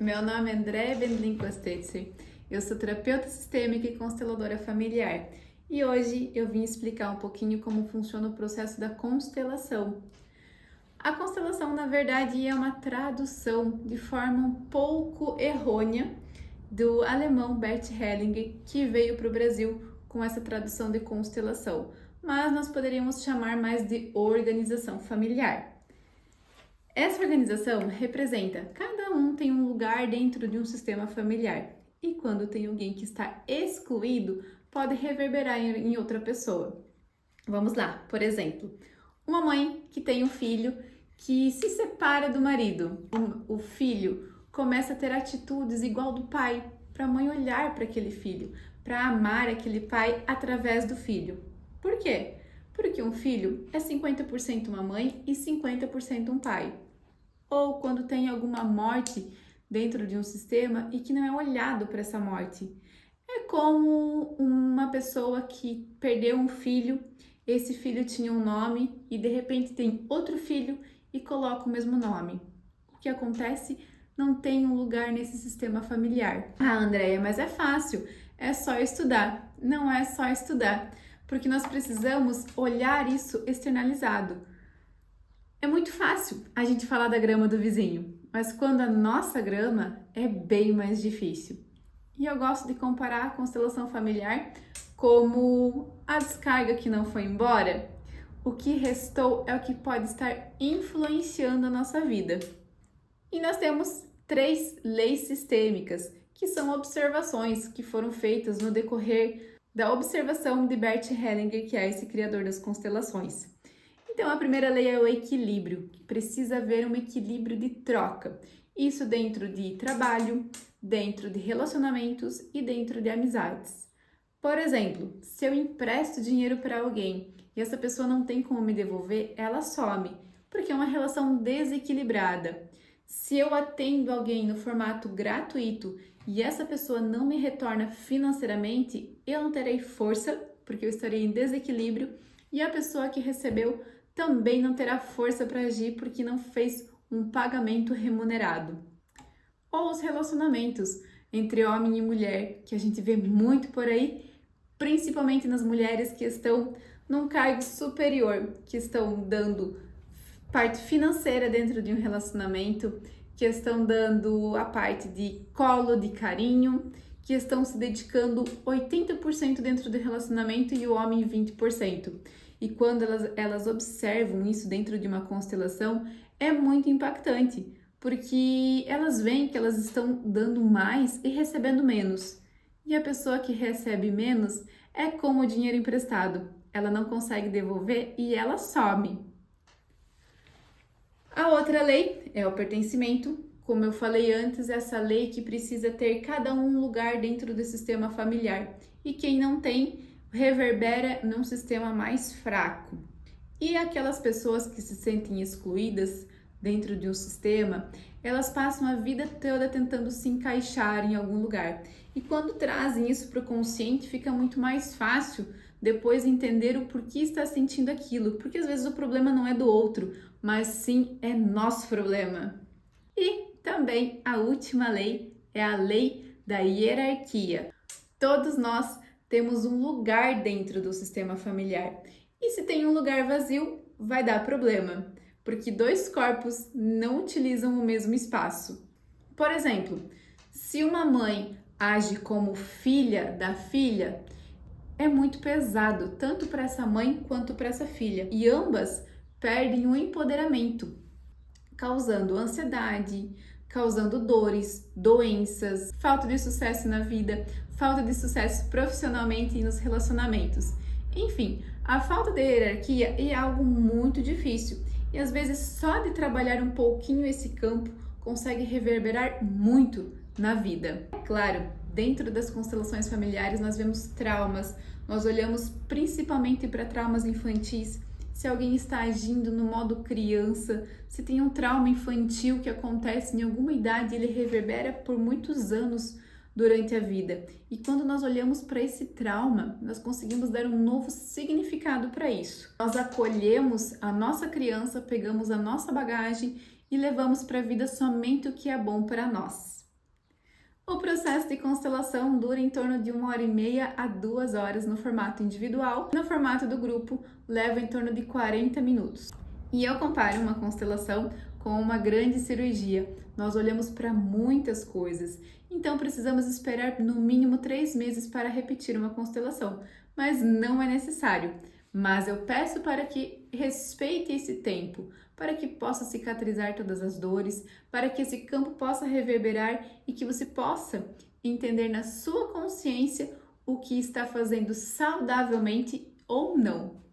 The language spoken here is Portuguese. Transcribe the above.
Meu nome é Andréa Bendlin Kostetzer, eu sou terapeuta sistêmica e consteladora familiar e hoje eu vim explicar um pouquinho como funciona o processo da constelação. A constelação, na verdade, é uma tradução de forma um pouco errônea do alemão Bert Hellinger, que veio para o Brasil com essa tradução de constelação, mas nós poderíamos chamar mais de organização familiar. Essa organização representa cada um tem um lugar dentro de um sistema familiar e quando tem alguém que está excluído, pode reverberar em outra pessoa. Vamos lá, por exemplo, uma mãe que tem um filho que se separa do marido. O filho começa a ter atitudes igual do pai, para a mãe olhar para aquele filho, para amar aquele pai através do filho. Por quê? Porque um filho é 50% uma mãe e 50% um pai. Ou quando tem alguma morte dentro de um sistema e que não é olhado para essa morte. É como uma pessoa que perdeu um filho, esse filho tinha um nome e de repente tem outro filho e coloca o mesmo nome. O que acontece? Não tem um lugar nesse sistema familiar. Ah, Andréia, mas é fácil, é só estudar. Não é só estudar, porque nós precisamos olhar isso externalizado. É muito fácil a gente falar da grama do vizinho, mas quando a nossa grama é bem mais difícil. E eu gosto de comparar a constelação familiar como a descarga que não foi embora. O que restou é o que pode estar influenciando a nossa vida. E nós temos 3 leis sistêmicas, que são observações que foram feitas no decorrer da observação de Bert Hellinger, que é esse criador das constelações. Então, a primeira lei é o equilíbrio, que precisa haver um equilíbrio de troca. Isso dentro de trabalho, dentro de relacionamentos e dentro de amizades. Por exemplo, se eu empresto dinheiro para alguém e essa pessoa não tem como me devolver, ela some, porque é uma relação desequilibrada. Se eu atendo alguém no formato gratuito e essa pessoa não me retorna financeiramente, eu não terei força, porque eu estarei em desequilíbrio, e a pessoa que recebeu também não terá força para agir porque não fez um pagamento remunerado. Ou os relacionamentos entre homem e mulher, que a gente vê muito por aí, principalmente nas mulheres que estão num cargo superior, que estão dando parte financeira dentro de um relacionamento, que estão dando a parte de colo, de carinho, que estão se dedicando 80% dentro do relacionamento e o homem 20%. E quando elas observam isso dentro de uma constelação, é muito impactante, porque elas veem que elas estão dando mais e recebendo menos. E a pessoa que recebe menos é como o dinheiro emprestado, ela não consegue devolver e ela some. A outra lei é o pertencimento. Como eu falei antes, essa lei que precisa ter cada um lugar dentro do sistema familiar. E quem não tem, reverbera num sistema mais fraco. E aquelas pessoas que se sentem excluídas dentro de um sistema, elas passam a vida toda tentando se encaixar em algum lugar. E quando trazem isso para o consciente, fica muito mais fácil depois entender o porquê está sentindo aquilo, porque às vezes o problema não é do outro, mas sim é nosso problema. E também a última lei é a lei da hierarquia. Todos nós temos um lugar dentro do sistema familiar. E se tem um lugar vazio, vai dar problema, porque 2 corpos não utilizam o mesmo espaço. Por exemplo, se uma mãe age como filha da filha, é muito pesado, tanto para essa mãe quanto para essa filha. E ambas perdem o empoderamento, causando ansiedade, causando dores, doenças, falta de sucesso na vida, falta de sucesso profissionalmente e nos relacionamentos. Enfim, a falta de hierarquia é algo muito difícil e às vezes só de trabalhar um pouquinho esse campo consegue reverberar muito na vida. É claro, dentro das constelações familiares nós vemos traumas, nós olhamos principalmente para traumas infantis. Se alguém está agindo no modo criança, se tem um trauma infantil que acontece em alguma idade, ele reverbera por muitos anos durante a vida. E quando nós olhamos para esse trauma, nós conseguimos dar um novo significado para isso. Nós acolhemos a nossa criança, pegamos a nossa bagagem e levamos para a vida somente o que é bom para nós. O processo de constelação dura em torno de 1h30 a 2 horas no formato individual. No formato do grupo, leva em torno de 40 minutos. E eu comparo uma constelação com uma grande cirurgia. Nós olhamos para muitas coisas, então precisamos esperar no mínimo 3 meses para repetir uma constelação, mas não é necessário. Mas eu peço para que respeite esse tempo, para que possa cicatrizar todas as dores, para que esse campo possa reverberar e que você possa entender na sua consciência o que está fazendo saudavelmente ou não.